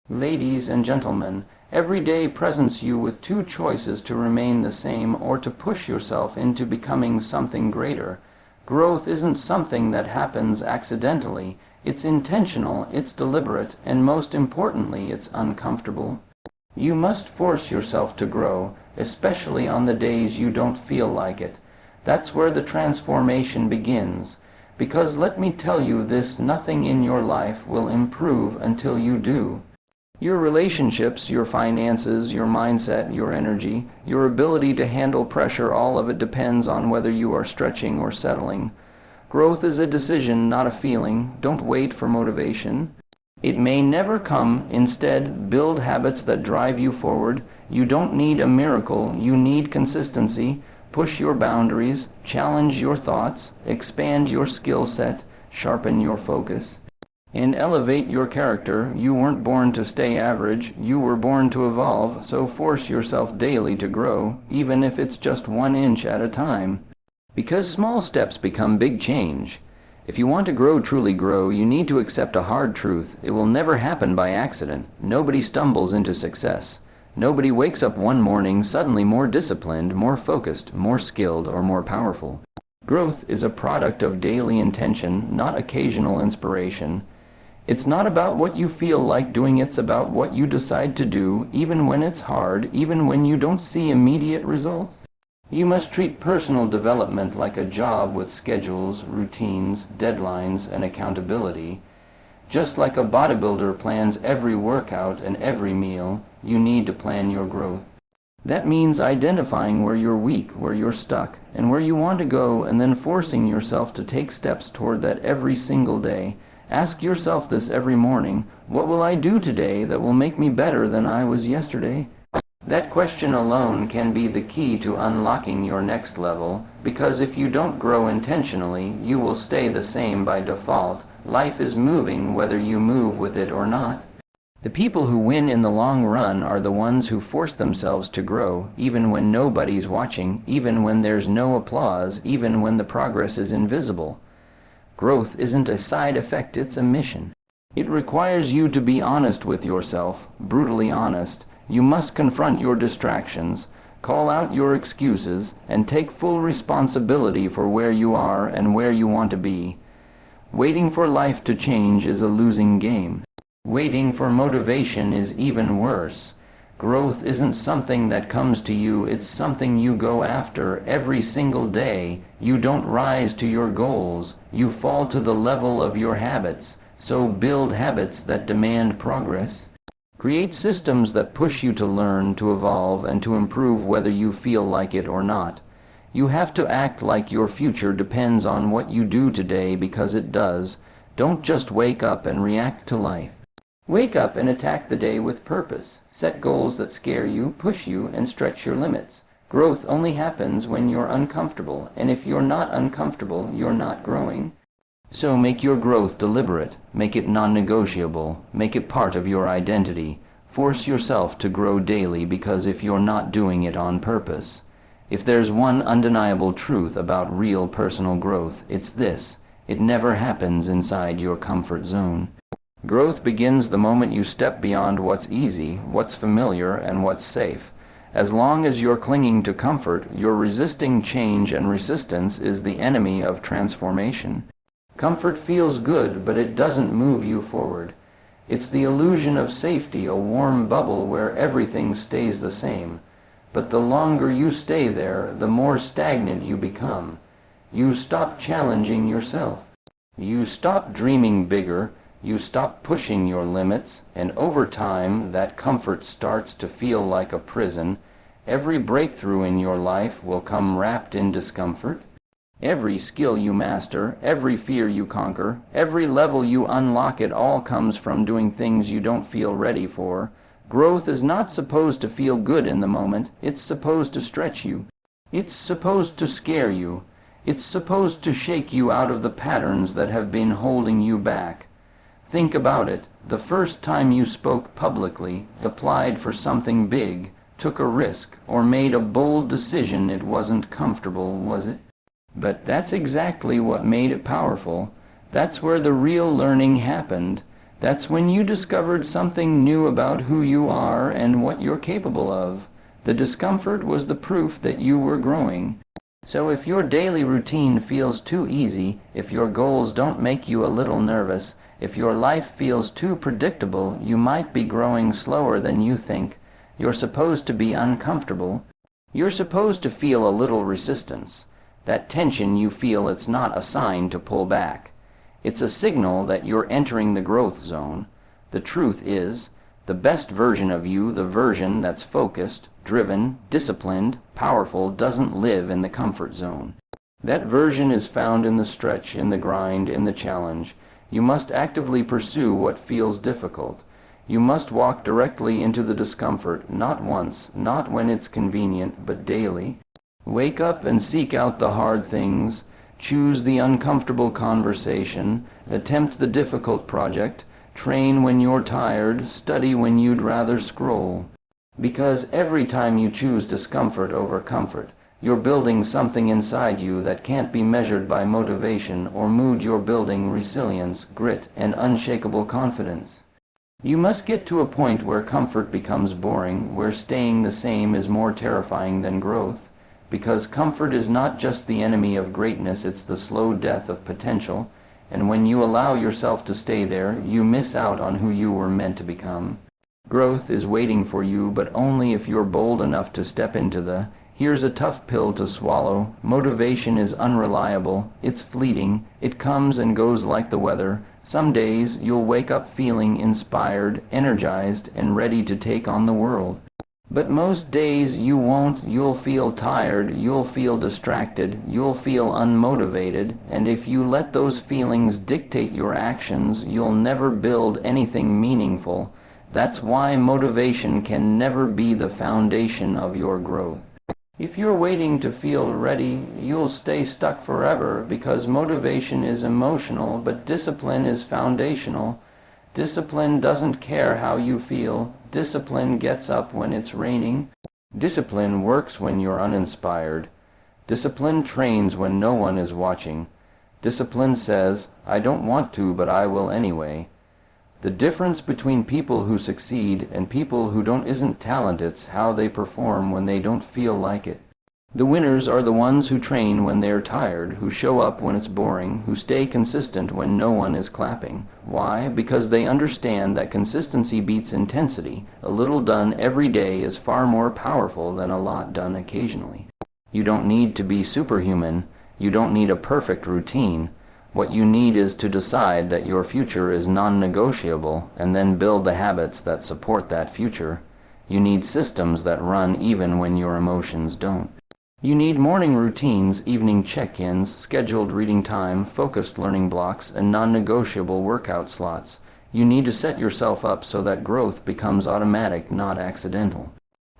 Ladies and gentlemen, every day presents you with two choices: to remain the same or to push yourself into becoming something greater. Growth isn't something that happens accidentally. It's intentional, it's deliberate, and most importantly, it's uncomfortable. You must force yourself to grow, especially on the days you don't feel like it. That's where the transformation begins. Because let me tell you this, nothing in your life will improve until you do. Your relationships, your finances, your mindset, your energy, your ability to handle pressure, all of it depends on whether you are stretching or settling. Growth is a decision, not a feeling. Don't wait for motivation. It may never come. Instead, build habits that drive you forward. You don't need a miracle. You need consistency. Push your boundaries, challenge your thoughts, expand your skill set, sharpen your focus, and elevate your character. You weren't born to stay average. You were born to evolve, so force yourself daily to grow, even if it's just 1 inch at a time. Because small steps become big change. If you want to truly grow, you need to accept a hard truth. It will never happen by accident. Nobody stumbles into success. Nobody wakes up one morning suddenly more disciplined, more focused, more skilled, or more powerful. Growth is a product of daily intention, not occasional inspiration. It's not about what you feel like doing, it's about what you decide to do, even when it's hard, even when you don't see immediate results. You must treat personal development like a job with schedules, routines, deadlines, and accountability. Just like a bodybuilder plans every workout and every meal, you need to plan your growth. That means identifying where you're weak, where you're stuck, and where you want to go, and then forcing yourself to take steps toward that every single day. Ask yourself this every morning: what will I do today that will make me better than I was yesterday? That question alone can be the key to unlocking your next level, because if you don't grow intentionally, you will stay the same by default. Life is moving whether you move with it or not. The people who win in the long run are the ones who force themselves to grow, even when nobody's watching, even when there's no applause, even when the progress is invisible. Growth isn't a side effect, it's a mission. It requires you to be honest with yourself, brutally honest. You must confront your distractions, call out your excuses, and take full responsibility for where you are and where you want to be. Waiting for life to change is a losing game. Waiting for motivation is even worse. Growth isn't something that comes to you, it's something you go after every single day. You don't rise to your goals, you fall to the level of your habits. So build habits that demand progress. Create systems that push you to learn, to evolve, and to improve whether you feel like it or not. You have to act like your future depends on what you do today, because it does. Don't just wake up and react to life. Wake up and attack the day with purpose. Set goals that scare you, push you, and stretch your limits. Growth only happens when you're uncomfortable, and if you're not uncomfortable, you're not growing. So make your growth deliberate, make it non-negotiable, make it part of your identity. Force yourself to grow daily, because if you're not doing it on purpose, if there's one undeniable truth about real personal growth, it's this: it never happens inside your comfort zone. Growth begins the moment you step beyond what's easy, what's familiar, and what's safe. As long as you're clinging to comfort, you're resisting change, and resistance is the enemy of transformation. Comfort feels good, but it doesn't move you forward. It's the illusion of safety, a warm bubble where everything stays the same. But the longer you stay there, the more stagnant you become. You stop challenging yourself. You stop dreaming bigger. You stop pushing your limits, and over time, that comfort starts to feel like a prison. Every breakthrough in your life will come wrapped in discomfort. Every skill you master, every fear you conquer, every level you unlock, it all comes from doing things you don't feel ready for. Growth is not supposed to feel good in the moment. It's supposed to stretch you. It's supposed to scare you. It's supposed to shake you out of the patterns that have been holding you back. Think about it. The first time you spoke publicly, applied for something big, took a risk, or made a bold decision, it wasn't comfortable, was it? But that's exactly what made it powerful. That's where the real learning happened. That's when you discovered something new about who you are and what you're capable of. The discomfort was the proof that you were growing. So if your daily routine feels too easy, if your goals don't make you a little nervous, if your life feels too predictable, you might be growing slower than you think. You're supposed to be uncomfortable. You're supposed to feel a little resistance. That tension you feel, it's not a sign to pull back. It's a signal that you're entering the growth zone. The truth is, the best version of you, the version that's focused, driven, disciplined, powerful, doesn't live in the comfort zone. That version is found in the stretch, in the grind, in the challenge. You must actively pursue what feels difficult. You must walk directly into the discomfort, not once, not when it's convenient, but daily. Wake up and seek out the hard things. Choose the uncomfortable conversation. Attempt the difficult project. Train when you're tired. Study when you'd rather scroll. Because every time you choose discomfort over comfort, you're building something inside you that can't be measured by motivation or mood. You're building resilience, grit, and unshakable confidence. You must get to a point where comfort becomes boring, where staying the same is more terrifying than growth. Because comfort is not just the enemy of greatness, it's the slow death of potential. And when you allow yourself to stay there, you miss out on who you were meant to become. Growth is waiting for you, but only if you're bold enough to step into the "here's a tough pill to swallow." Motivation is unreliable, it's fleeting, it comes and goes like the weather. Some days you'll wake up feeling inspired, energized, and ready to take on the world. But most days you won't. You'll feel tired, you'll feel distracted, you'll feel unmotivated, and if you let those feelings dictate your actions, you'll never build anything meaningful. That's why motivation can never be the foundation of your growth. If you're waiting to feel ready, you'll stay stuck forever, because motivation is emotional, but discipline is foundational. Discipline doesn't care how you feel. Discipline gets up when it's raining. Discipline works when you're uninspired. Discipline trains when no one is watching. Discipline says, "I don't want to, but I will anyway." The difference between people who succeed and people who don't isn't talent, it's how they perform when they don't feel like it. The winners are the ones who train when they're tired, who show up when it's boring, who stay consistent when no one is clapping. Why? Because they understand that consistency beats intensity. A little done every day is far more powerful than a lot done occasionally. You don't need to be superhuman. You don't need a perfect routine. What you need is to decide that your future is non-negotiable, and then build the habits that support that future. You need systems that run even when your emotions don't. You need morning routines, evening check-ins, scheduled reading time, focused learning blocks, and non-negotiable workout slots. You need to set yourself up so that growth becomes automatic, not accidental.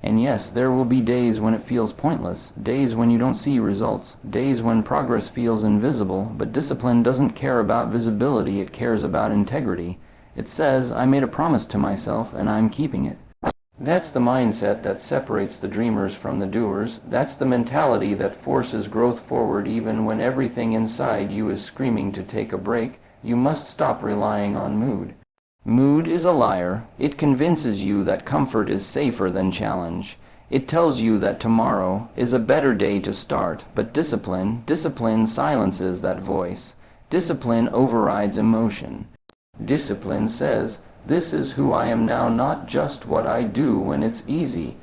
And yes, there will be days when it feels pointless, days when you don't see results, days when progress feels invisible, but discipline doesn't care about visibility, it cares about integrity. It says, "I made a promise to myself, and I'm keeping it." That's the mindset that separates the dreamers from the doers. That's the mentality that forces growth forward even when everything inside you is screaming to take a break. You must stop relying on mood. Mood is a liar. It convinces you that comfort is safer than challenge. It tells you that tomorrow is a better day to start, but discipline silences that voice. Discipline overrides emotion. Discipline says, "This is who I am now, not just what I do when it's easy."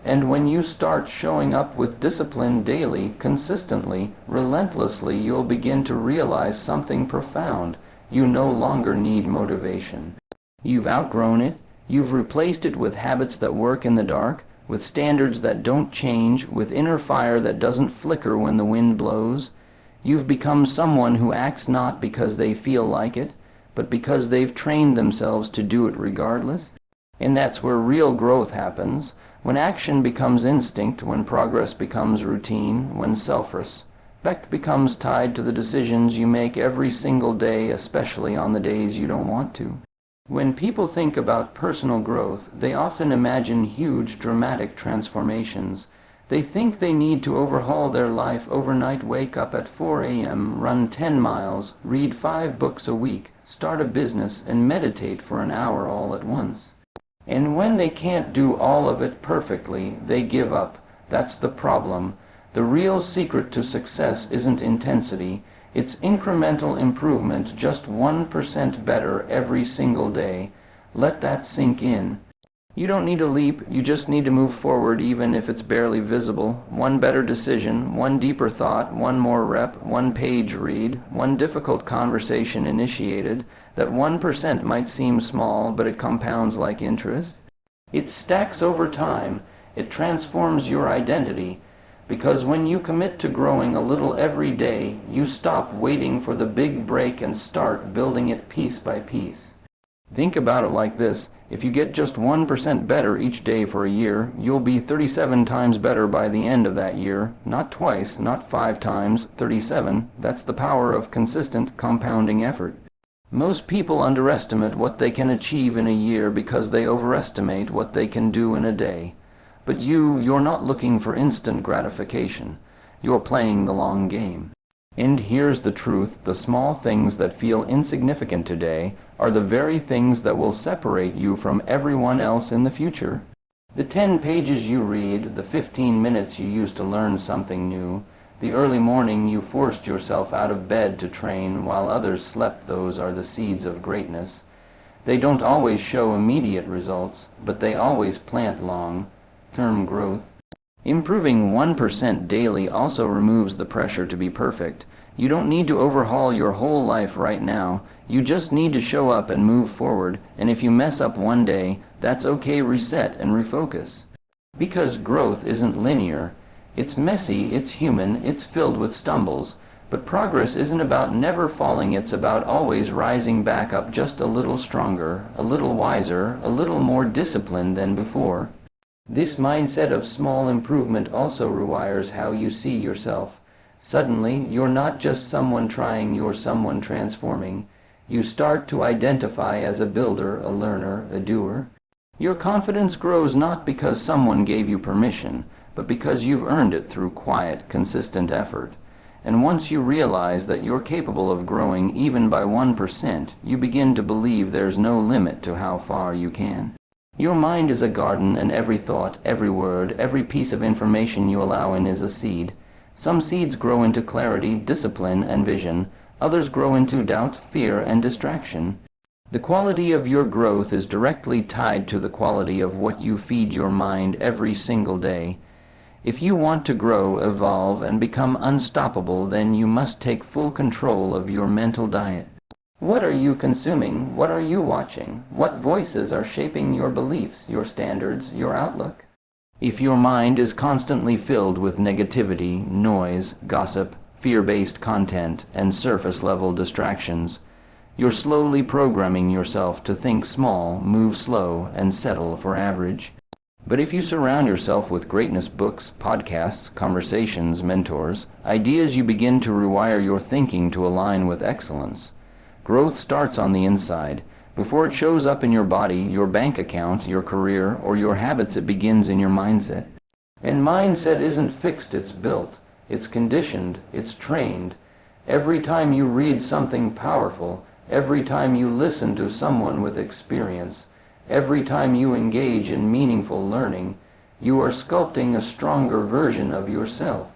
And when you start showing up with discipline daily, consistently, relentlessly, you'll begin to realize something profound. You no longer need motivation. You've outgrown it. You've replaced it with habits that work in the dark, with standards that don't change, with inner fire that doesn't flicker when the wind blows. You've become someone who acts not because they feel like it, but because they've trained themselves to do it regardless. And that's where real growth happens, when action becomes instinct, when progress becomes routine, when self-respect becomes tied to the decisions you make every single day, especially on the days you don't want to. When people think about personal growth, they often imagine huge, dramatic transformations. They think they need to overhaul their life overnight, wake up at 4 a.m., run 10 miles, read 5 books a week, start a business, and meditate for an hour all at once. And when they can't do all of it perfectly, they give up. That's the problem. The real secret to success isn't intensity. It's incremental improvement, just 1% better every single day. Let that sink in. You don't need to leap, you just need to move forward even if it's barely visible. One better decision, one deeper thought, one more rep, one page read, one difficult conversation initiated. That 1% might seem small, but it compounds like interest. It stacks over time. It transforms your identity. Because when you commit to growing a little every day, you stop waiting for the big break and start building it piece by piece. Think about it like this. If you get just 1% better each day for a year, you'll be 37 times better by the end of that year. Not twice, not 5 times, 37. That's the power of consistent compounding effort. Most people underestimate what they can achieve in a year because they overestimate what they can do in a day. But you're not looking for instant gratification. You're playing the long game. And here's the truth, the small things that feel insignificant today are the very things that will separate you from everyone else in the future. The 10 pages you read, the 15 minutes you used to learn something new, the early morning you forced yourself out of bed to train while others slept, those are the seeds of greatness. They don't always show immediate results, but they always plant long-term growth. Improving 1% daily also removes the pressure to be perfect. You don't need to overhaul your whole life right now. You just need to show up and move forward, and if you mess up one day, that's okay, reset and refocus. Because growth isn't linear. It's messy, it's human, it's filled with stumbles. But progress isn't about never falling, it's about always rising back up just a little stronger, a little wiser, a little more disciplined than before. This mindset of small improvement also rewires how you see yourself. Suddenly, you're not just someone trying, you're someone transforming. You start to identify as a builder, a learner, a doer. Your confidence grows not because someone gave you permission, but because you've earned it through quiet, consistent effort. And once you realize that you're capable of growing even by 1%, you begin to believe there's no limit to how far you can. Your mind is a garden, and every thought, every word, every piece of information you allow in is a seed. Some seeds grow into clarity, discipline, and vision. Others grow into doubt, fear, and distraction. The quality of your growth is directly tied to the quality of what you feed your mind every single day. If you want to grow, evolve, and become unstoppable, then you must take full control of your mental diet. What are you consuming? What are you watching? What voices are shaping your beliefs, your standards, your outlook? If your mind is constantly filled with negativity, noise, gossip, fear-based content, and surface-level distractions, you're slowly programming yourself to think small, move slow, and settle for average. But if you surround yourself with greatness books, podcasts, conversations, mentors, ideas, you begin to rewire your thinking to align with excellence. Growth starts on the inside. Before it shows up in your body, your bank account, your career, or your habits, it begins in your mindset. And mindset isn't fixed, it's built. It's conditioned, it's trained. Every time you read something powerful, every time you listen to someone with experience, every time you engage in meaningful learning, you are sculpting a stronger version of yourself.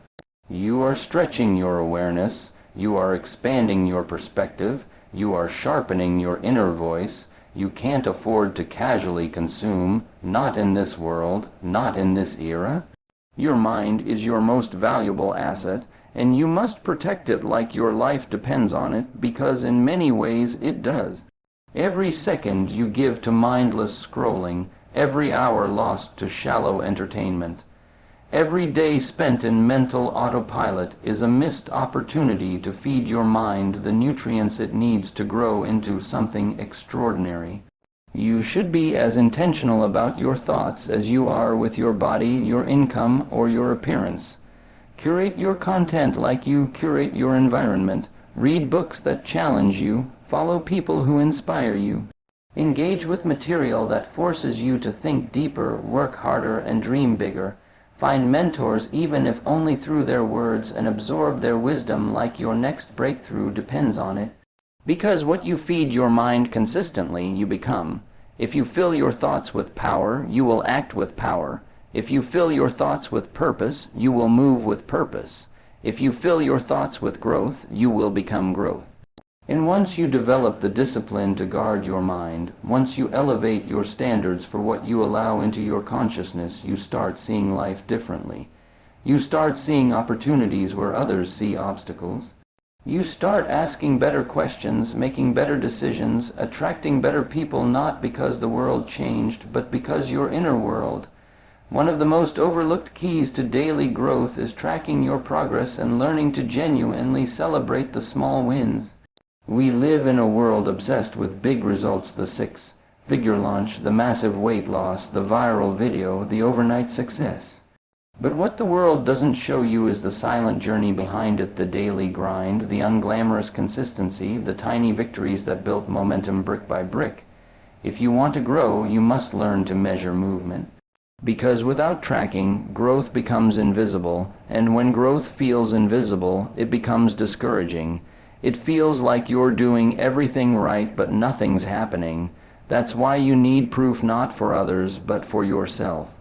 You are stretching your awareness, you are expanding your perspective, you are sharpening your inner voice. You can't afford to casually consume, not in this world, not in this era. Your mind is your most valuable asset, and you must protect it like your life depends on it, because in many ways it does. Every second you give to mindless scrolling, every hour lost to shallow entertainment, every day spent in mental autopilot is a missed opportunity to feed your mind the nutrients it needs to grow into something extraordinary. You should be as intentional about your thoughts as you are with your body, your income, or your appearance. Curate your content like you curate your environment. Read books that challenge you. Follow people who inspire you. Engage with material that forces you to think deeper, work harder, and dream bigger. Find mentors even if only through their words, and absorb their wisdom like your next breakthrough depends on it. Because what you feed your mind consistently, you become. If you fill your thoughts with power, you will act with power. If you fill your thoughts with purpose, you will move with purpose. If you fill your thoughts with growth, you will become growth. And once you develop the discipline to guard your mind, once you elevate your standards for what you allow into your consciousness, you start seeing life differently. You start seeing opportunities where others see obstacles. You start asking better questions, making better decisions, attracting better people, not because the world changed, but because your inner world. One of the most overlooked keys to daily growth is tracking your progress and learning to genuinely celebrate the small wins. We live in a world obsessed with big results, the six-figure launch, the massive weight loss, the viral video, the overnight success. But what the world doesn't show you is the silent journey behind it, the daily grind, the unglamorous consistency, the tiny victories that built momentum brick by brick. If you want to grow, you must learn to measure movement. Because without tracking, growth becomes invisible, and when growth feels invisible, it becomes discouraging. It feels like you're doing everything right, but nothing's happening. That's why you need proof, not for others, but for yourself.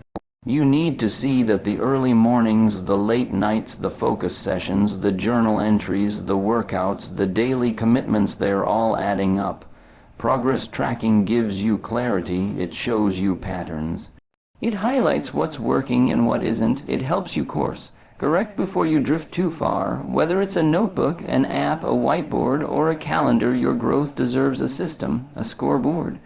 You need to see that the early mornings, the late nights, the focus sessions, the journal entries, the workouts, the daily commitments, they're all adding up. Progress tracking gives you clarity, it shows you patterns. It highlights what's working and what isn't. It helps you course correct before you drift too far. Whether it's a notebook, an app, a whiteboard, or a calendar, your growth deserves a system, a scoreboard.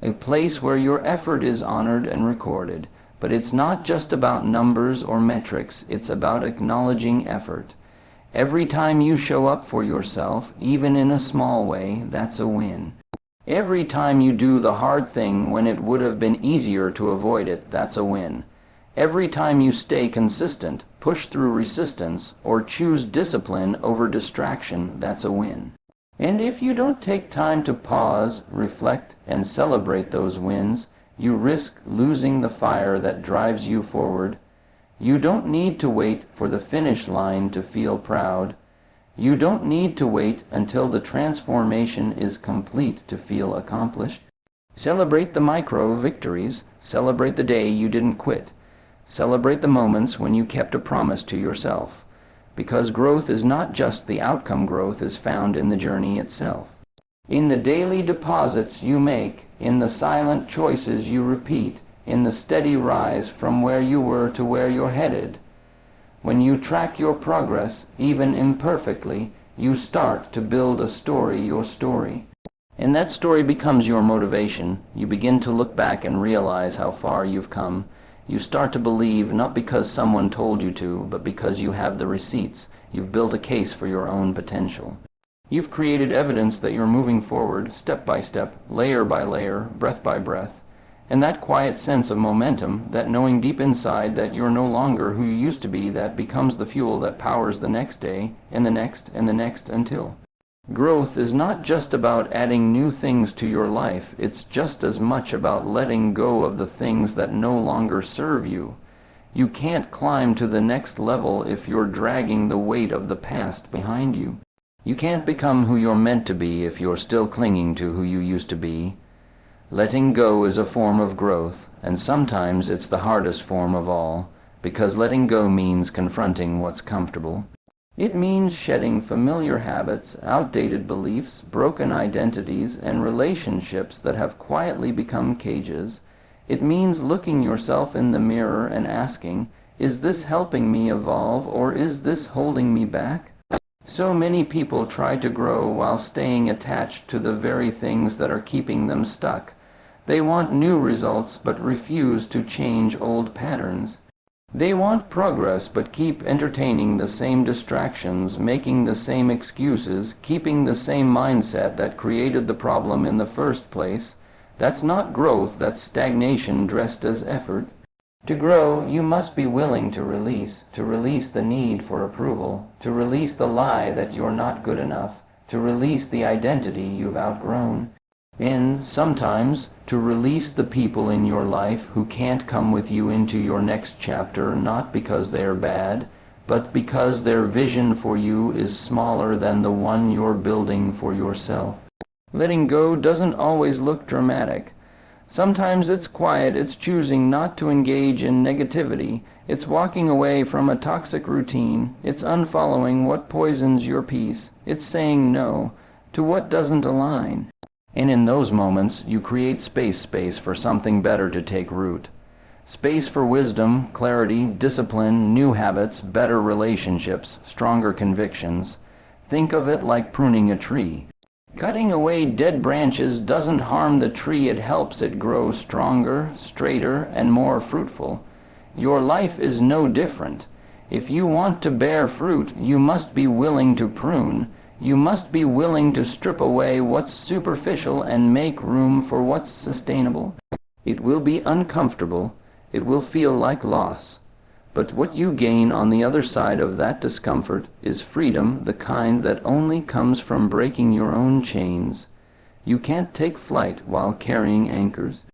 A place where your effort is honored and recorded. But it's not just about numbers or metrics, it's about acknowledging effort. Every time you show up for yourself, even in a small way, that's a win. Every time you do the hard thing when it would have been easier to avoid it, that's a win. Every time you stay consistent, push through resistance, or choose discipline over distraction, that's a win. And if you don't take time to pause, reflect, and celebrate those wins, you risk losing the fire that drives you forward. You don't need to wait for the finish line to feel proud. You don't need to wait until the transformation is complete to feel accomplished. Celebrate the micro victories. Celebrate the day you didn't quit. Celebrate the moments when you kept a promise to yourself. Because growth is not just the outcome, growth is found in the journey itself. In the daily deposits you make, in the silent choices you repeat, in the steady rise from where you were to where you're headed. When you track your progress, even imperfectly, you start to build a story, your story. And that story becomes your motivation. You begin to look back and realize how far you've come. You start to believe, not because someone told you to, but because you have the receipts. You've built a case for your own potential. You've created evidence that you're moving forward, step by step, layer by layer, breath by breath. And that quiet sense of momentum, that knowing deep inside that you're no longer who you used to be, that becomes the fuel that powers the next day, and the next, and the next, until. Growth is not just about adding new things to your life, it's just as much about letting go of the things that no longer serve you. You can't climb to the next level if you're dragging the weight of the past behind you. You can't become who you're meant to be if you're still clinging to who you used to be. Letting go is a form of growth, and sometimes it's the hardest form of all, because letting go means confronting what's comfortable. It means shedding familiar habits, outdated beliefs, broken identities, and relationships that have quietly become cages. It means looking yourself in the mirror and asking, is this helping me evolve, or is this holding me back? So many people try to grow while staying attached to the very things that are keeping them stuck. They want new results but refuse to change old patterns. They want progress but keep entertaining the same distractions, making the same excuses, keeping the same mindset that created the problem in the first place. That's not growth, that's stagnation dressed as effort. To grow, you must be willing to release the need for approval, to release the lie that you're not good enough, to release the identity you've outgrown, and sometimes to release the people in your life who can't come with you into your next chapter, not because they're bad, but because their vision for you is smaller than the one you're building for yourself. Letting go doesn't always look dramatic. Sometimes it's quiet, it's choosing not to engage in negativity, it's walking away from a toxic routine, it's unfollowing what poisons your peace, it's saying no to what doesn't align. And in those moments, you create space for something better to take root. Space for wisdom, clarity, discipline, new habits, better relationships, stronger convictions. Think of it like pruning a tree. Cutting away dead branches doesn't harm the tree, it helps it grow stronger, straighter, and more fruitful. Your life is no different. If you want to bear fruit, you must be willing to prune. You must be willing to strip away what's superficial and make room for what's sustainable. It will be uncomfortable. It will feel like loss. But what you gain on the other side of that discomfort is freedom, the kind that only comes from breaking your own chains. You can't take flight while carrying anchors.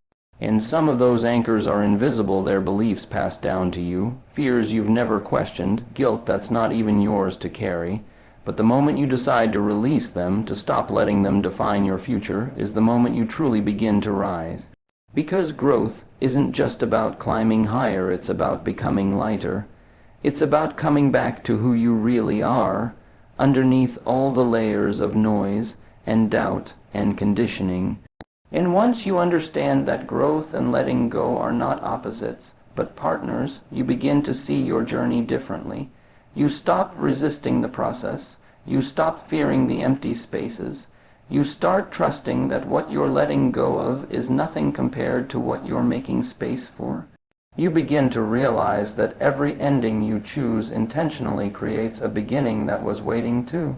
And some of those anchors are invisible, they're beliefs passed down to you, fears you've never questioned, guilt that's not even yours to carry. But the moment you decide to release them, to stop letting them define your future, is the moment you truly begin to rise. Because growth isn't just about climbing higher, it's about becoming lighter. It's about coming back to who you really are, underneath all the layers of noise and doubt and conditioning. And once you understand that growth and letting go are not opposites, but partners, you begin to see your journey differently. You stop resisting the process. You stop fearing the empty spaces. You start trusting that what you're letting go of is nothing compared to what you're making space for. You begin to realize that every ending you choose intentionally creates a beginning that was waiting too.